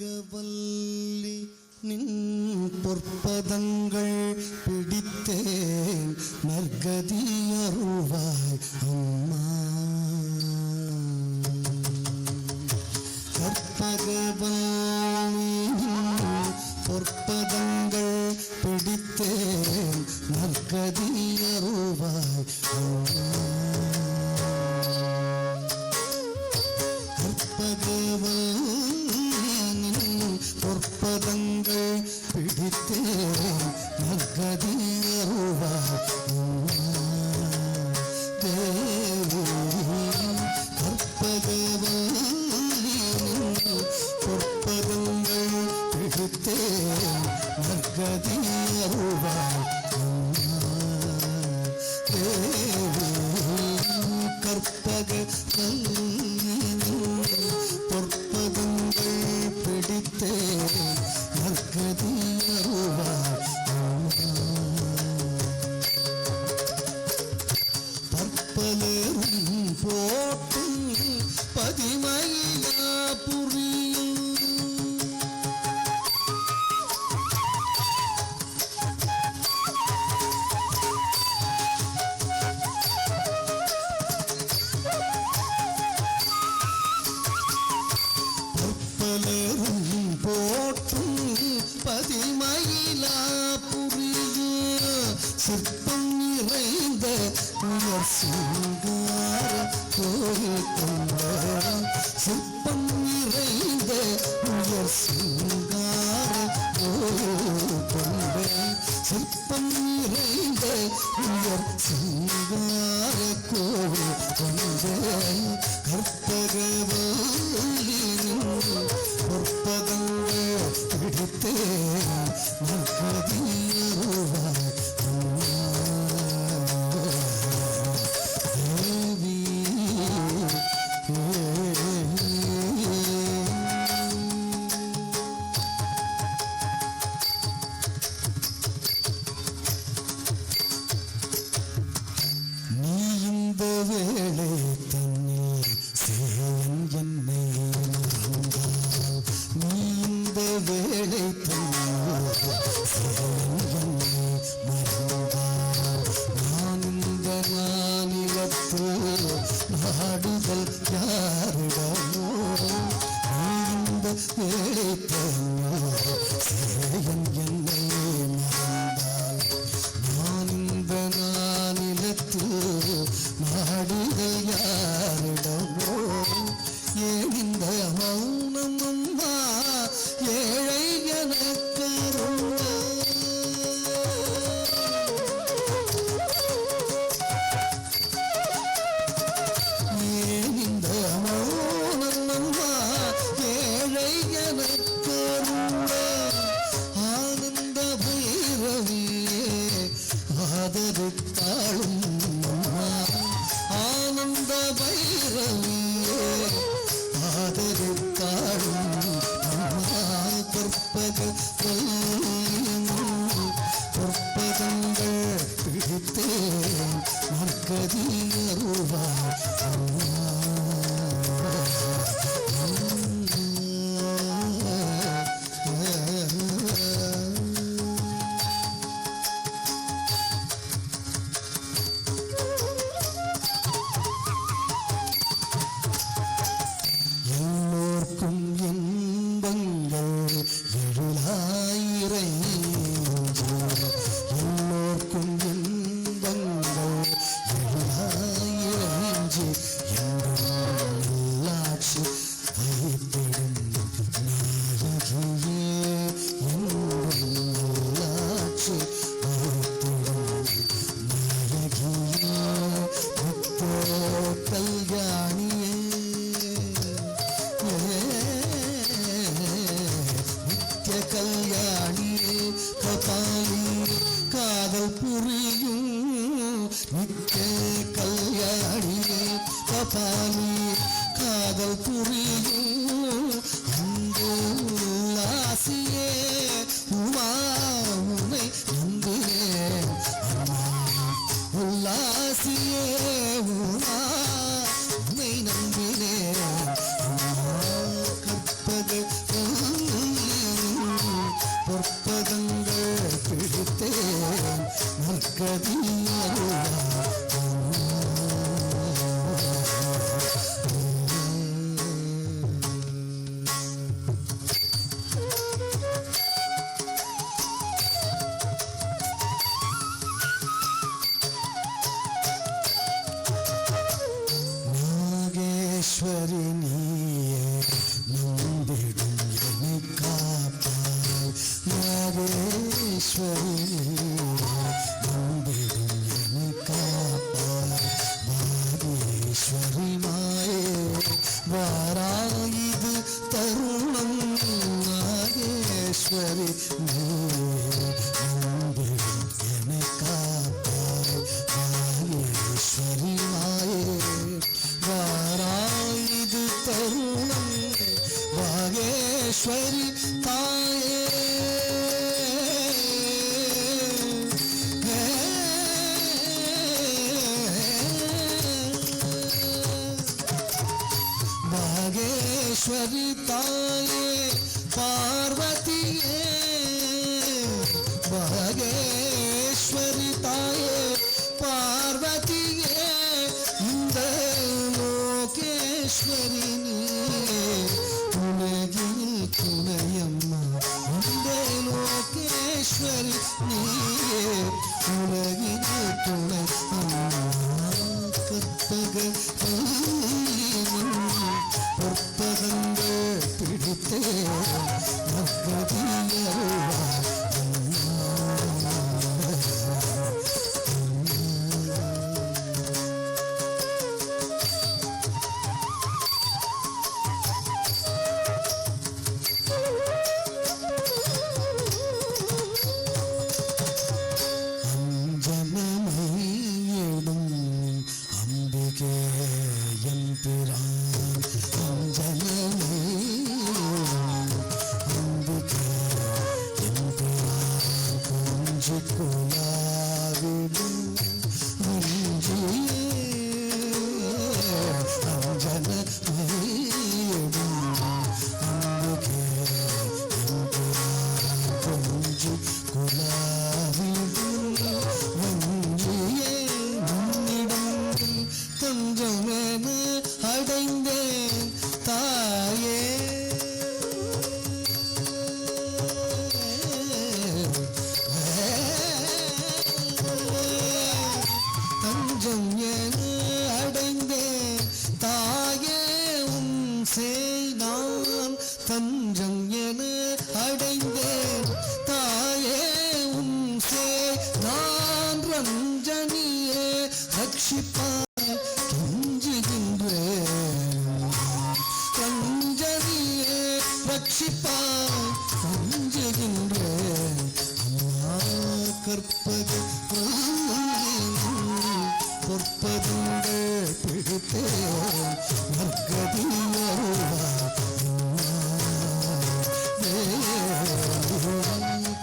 கற்பகவல்லி நின் பொற்பதங்கள் பிடித்தேன் நற்கதி அருள்வாய் அம்மா. கற்பகவல்லி நின் பொற்பதங்கள் பிடித்தேன் நற்கதி அருள்வாய் அம்மா. பொற்பதங்கள் பிடித்தேன் நற்கதி அருள்வாய் தேவி. கற்பகவல்லின் பொற்பதங்கள் பிடித்தேன் நற்கதி அருள்வாய் தேவி. கற்பகவல்லின் பொற்பதங்கள் பிடித்தேன் நற்கதி அருள்வாய் பற்பலரும் போட்டும் பதிமயிலா புரியும் பற்பலரும் போட்டும் பதிமயிலா புரியும் சிற்பம் நிறைந்த உயர் சிங்கார கோயில் கொண்ட சிற்பம் நிறைந்த உயர் சிங்கார கோயில் கொண்ட சிற்பம் நிறைந்த உயர் சிங்கார கோயில் கொண்ட கற்பகவல்லின் பொற்பதங்கள் பிடித்தேன் நற்கதி அருள்வாய் தேவி. நீ இந்த வேளை தன்னில் சேயன் என்னை மறந்தால் நீ இந்த வேளை தன்னில் சேயன் என்னை மறந்தால் நான் இந்த நானிலத்து நாடுதல் யாரிடமோ நீ இந்த வேளை தன்னில் சேயன் என்னை மறந்தால் நான் இந்த நானிலத்து நாடுதல் யாரிடமோ ஏன் இந்த மௌனம் அம்மா ஏழை என மகேஸ்வரி நீயே நம்பிடும் என்னை காப்பாய் மகேஸ்வரி நம்பிடும் என்னை காப்பாய் மகேஸ்வரி மாயே வாராயிது தருணம் மகேஸ்வரி நீயே நம்பிடும் என்னை காப்பாய் மகேஸ்வரி மாயே வாராயிது தருணம் மகேஸ்வரி தாயே மகேஸ்வரி தாயே பார்வதியே மகேஸ்வரி தாயே பார்வதியே இந்த லோகேஸ்வரி நீயே உலகில் துணையம்மா இந்த லோகேஸ்வரி நீயே உலகில் துணை கற்பக பொற்பதங்கள் பிடித்தே அஞ்சனமையிடும் அம்பிகே எம்பிரான் அஞ்சனமையிடும் அம்பிகே எம்பிரான் கொஞ்சி குலாவிடும் வஞ்சியே அஞ்சனமையிடும் அம்பிகே எம்பிரான் கொஞ்சி குலாவிடும் வஞ்சியே உன்னிடம் தஞ்சமென அடைந்தேன் தாயே தஞ்சம் என அடைந்தேன் தாயே உன் சேய் நான் தஞ்சம் என அடைந்தேன் தாயே உன் சேய் நான் ரஞ்சனியே ரட்சிப்பாய் கெஞ்சுகின்றேன் ரஞ்சனியே ரட்சிப்பாய் கெஞ்சுகின்றேன் அம்மா கற்பக பொற்பதங்கள் பிடித்தே நற்கதி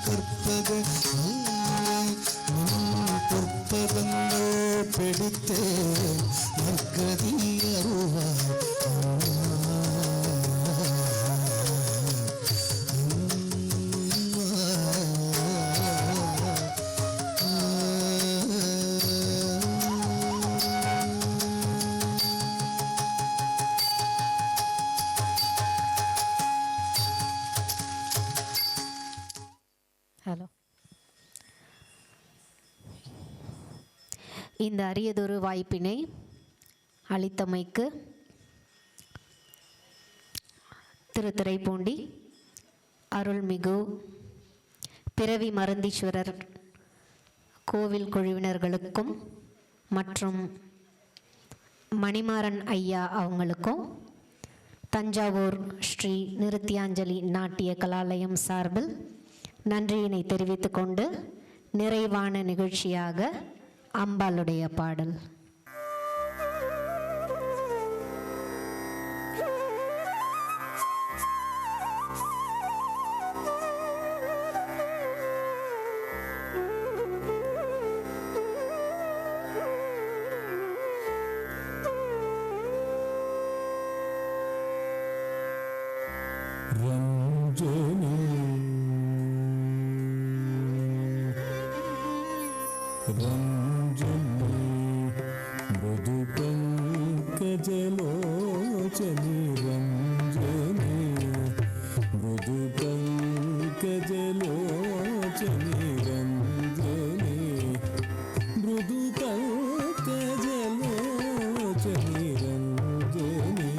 கற்பக பொற்பதங்கள் பிடித்தே நற்கதி அருவாய் ஹலோ. இந்த அரியதொரு வாய்ப்பினை அளித்தமைக்கு திருத்துறைப்பூண்டி அருள்மிகு பிறவி மருந்தீஸ்வரர் கோவில் குழுவினர்களுக்கும் மற்றும் மணிமாறன் ஐயா அவங்களுக்கும் தஞ்சாவூர் ஸ்ரீ நிருத்தியாஞ்சலி நாட்டிய கலாலயம் சார்பில் நன்றியினை தெரிவித்துக்கொண்டு நிறைவான நிகழ்ச்சியாக அம்பாளுடைய பாடல். ಮೃದು ಪಂಕಜಲೋಚನಿ ರಂಜನಿ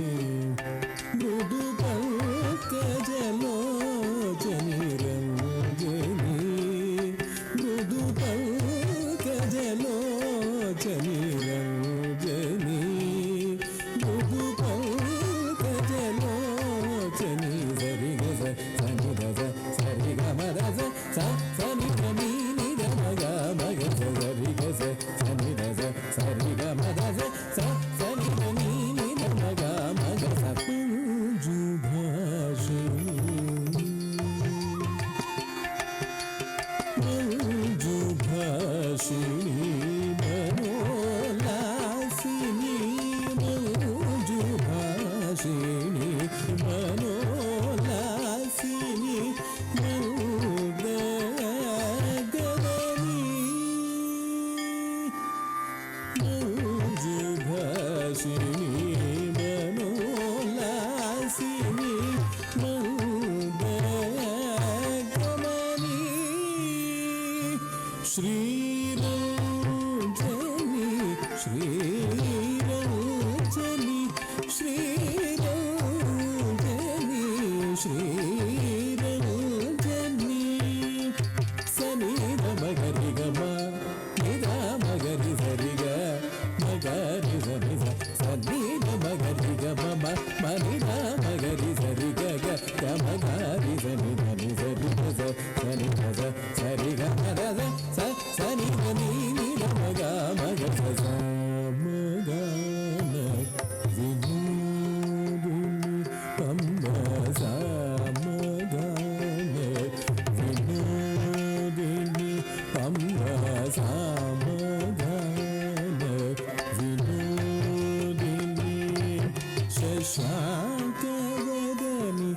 शशाङ्कवदनी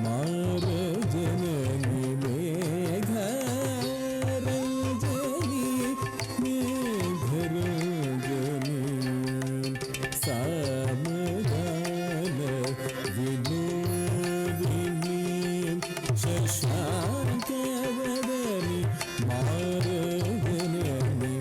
मारजननी मेघरञ्जनी मेघरञ्जनी सामगान विनोदिनी शशाङ्कवदनी मारजननी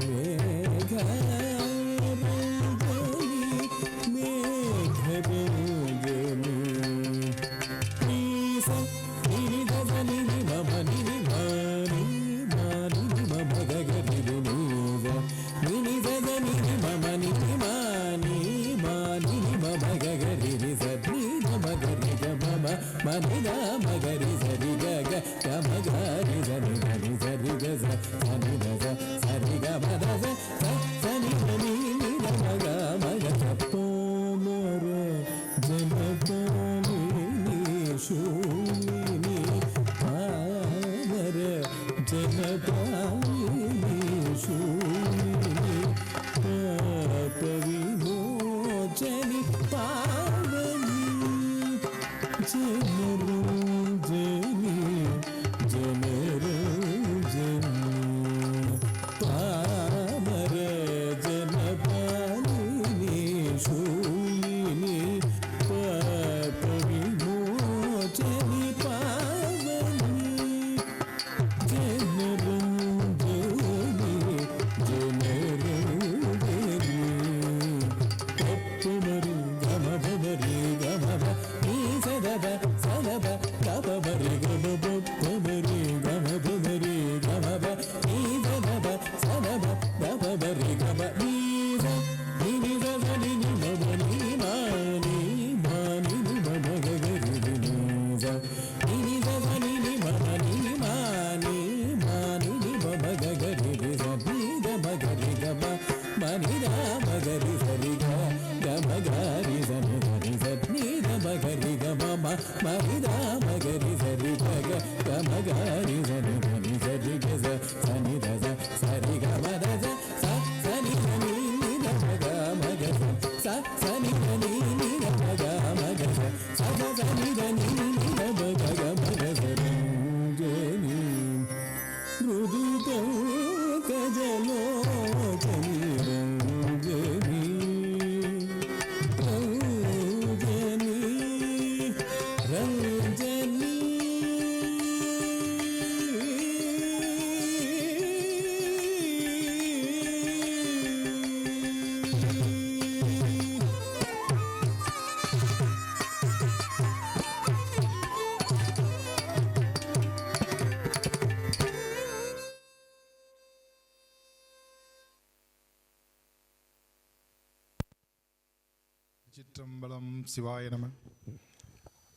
சிற்றம்பலம் சிவாய நம.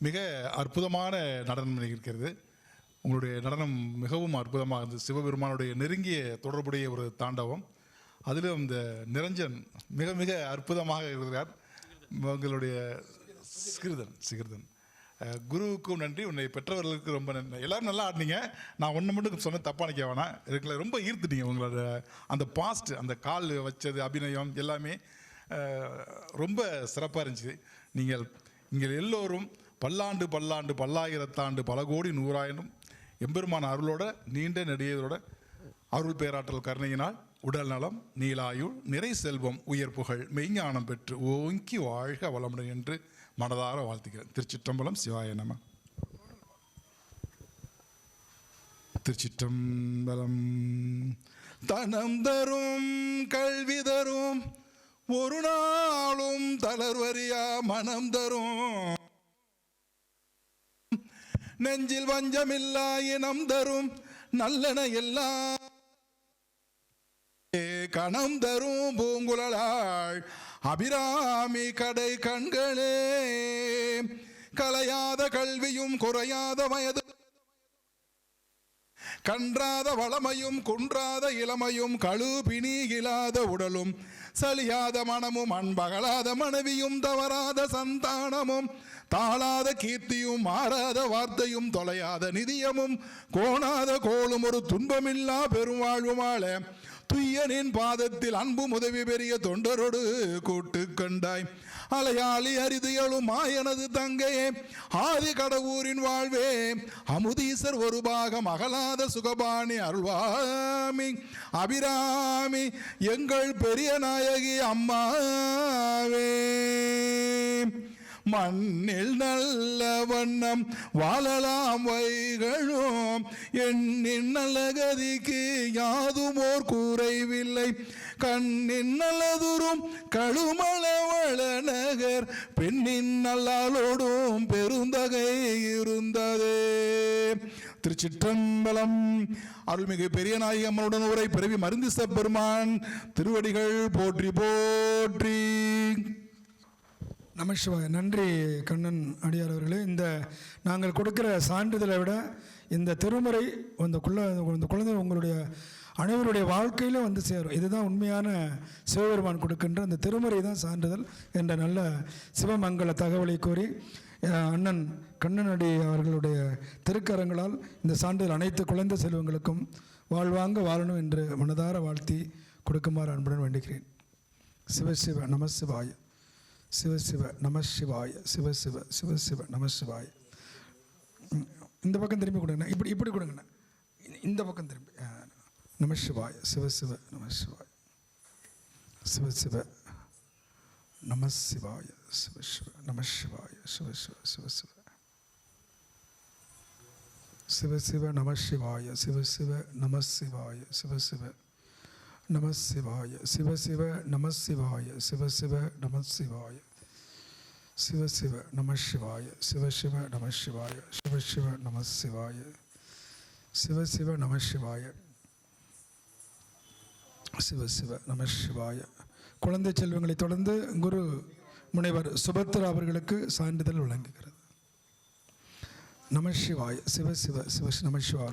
மிக அற்புதமான நடனம் இருக்கிறது. உங்களுடைய நடனம் மிகவும் அற்புதமாக இருந்தது. சிவபெருமானுடைய நெருங்கிய தொடர்புடைய ஒரு தாண்டவம். அதிலும் இந்த நிரஞ்சன் மிக மிக அற்புதமாக இருக்கிறார். உங்களுடைய சிகிர்தன் குருவுக்கும் நன்றி, உன்னை பெற்றவர்களுக்கு ரொம்ப நன்றி. எல்லாரும் நல்லா ஆடினீங்க. நான் ஒன்று மட்டும் சொன்ன தப்பாக நிற்க வேணாம். இதுக்குள்ள ரொம்ப ஈர்த்துட்டீங்க. உங்களோட அந்த பாஸ்ட், அந்த கால் வச்சது, அபிநயம் எல்லாமே ரொம்ப சிறப்பாக இருந்துச்சு. நீங்கள் எல்லோரும் பல்லாண்டு பல்லாண்டு பல்லாயிரத்தாண்டு பல கோடி நூறாயிரம் எம்பெருமான அருளோட நீண்ட நெடியதோட அருள் பேராற்றல் கருணையினால் உடல் நலம் நீலாயுள் நிறை செல்வம் உயர் புகழ் மெய்ஞானம் பெற்று ஓங்கி வாழ்க வளமுடன் என்று மனதார வாழ்த்துக்கிறேன். திருச்சிற்றம்பலம் சிவாய நம. திருச்சிற்றம்பலம். தனம் தரும் கல்வி தரும் ஒரு நாளும் தளர்வரியா மனம் தரும் நெஞ்சில் வஞ்சமில்லா இனம் தரும் நல்லன எல்லாம் கணம் தரும் பூங்குழலாள் அபிராமி கடை கண்களே கலையாத கல்வியும் குறையாத வயது கன்றாத வளமையும் குன்றாத இளமையும் கழுபிணி இல்லாத உடலும் சலியாத மனமும் அன்பகலாத மனைவியும் தவறாத சந்தானமும் தாளாத கீர்த்தியும் மாறாத வார்த்தையும் தொலையாத நிதியமும் கோணாத கோளும் ஒரு துன்பமில்லா பெருவாழ்வுமாள துய்யனின் பாதத்தில் அன்பும் உதவி பெரிய தொண்டரோடு கூட்டு கண்டாய். அலையாளி அரிது எழுமாயனது தங்கையே ஆதி கடவுரின் வாழ்வே அமுதீசர் ஒரு பாகம் அகலாத சுகபாணி அருள்வாமி அபிராமி எங்கள் பெரிய நாயகி அம்மாவே. மண்ணில் நல்ல வண்ணம் வாழலாம் வைகளும் எண்ணின் நல்ல கதிக்கு யாதுமோர் குறைவில்லை. கண்ணின் நல்லதுரும் கழுமளவள நகர் பெண்ணின் நல்லாளோடும் பெருந்தகை இருந்ததே. திருச்சிற்றம்பலம். அருள்மிகு பெரிய நாயகி அம்மனுடன் உரை பிறவி மருந்திச பெருமான் திருவடிகள் போற்றி போற்றி. நமசிவாய. நன்றி கண்ணன் அடியார் அவர்களே. இந்த நாங்கள் கொடுக்கிற சான்றிதழை விட இந்த திருமுறை இந்த குழந்தை உங்களுடைய அனைவருடைய வாழ்க்கையிலும் வந்து சேரும். இதுதான் உண்மையான சிவபெருமான் கொடுக்கின்ற அந்த திருமுறை தான் சான்றிதழ் என்ற நல்ல சிவமங்கல தகவலை கூறி அண்ணன் கண்ணனடி அவர்களுடைய திருக்கரங்களால் இந்த சான்றிதழ் அனைத்து குழந்தை செல்வங்களுக்கும் வாழ்வாங்க வாழணும் என்று மனதார வாழ்த்தி கொடுக்குமாறு அன்புடன் வேண்டுகிறேன். சிவசிவ நமசிவாய, சிவசிவ நமசிவாய, சிவசிவ சிவசிவ நமசிவாய. இந்த பக்கம் திரும்பி கொடுங்கண்ணா, இப்படி இப்படி கொடுங்கண்ணா, இந்த பக்கம் திரும்பி. நமசிவாய, சிவசிவ நமசிவாய, சிவசிவ நமசிவாய, சிவசிவ நமசிவாய, சிவசிவ சிவசிவ சிவசிவ நமசிவாய, சிவசிவ நமசிவாய, சிவசிவ நமசிவாய, சிவசிவ நமசிவாய, சிவசிவ நமசிவாய, சிவசிவ நமசிவாய, சிவசிவ நமசிவாய, சிவசிவ நமசிவாய, சிவசிவ நமசிவாய, சிவசிவ நமசிவாய. குழந்தை செல்வங்களை தொடர்ந்து குரு முனைவர் சுபத்ரா அவர்களுக்கு சான்றிதழ் வழங்குகிறது. நமசிவாய, சிவசிவ சிவ நமசிவாய.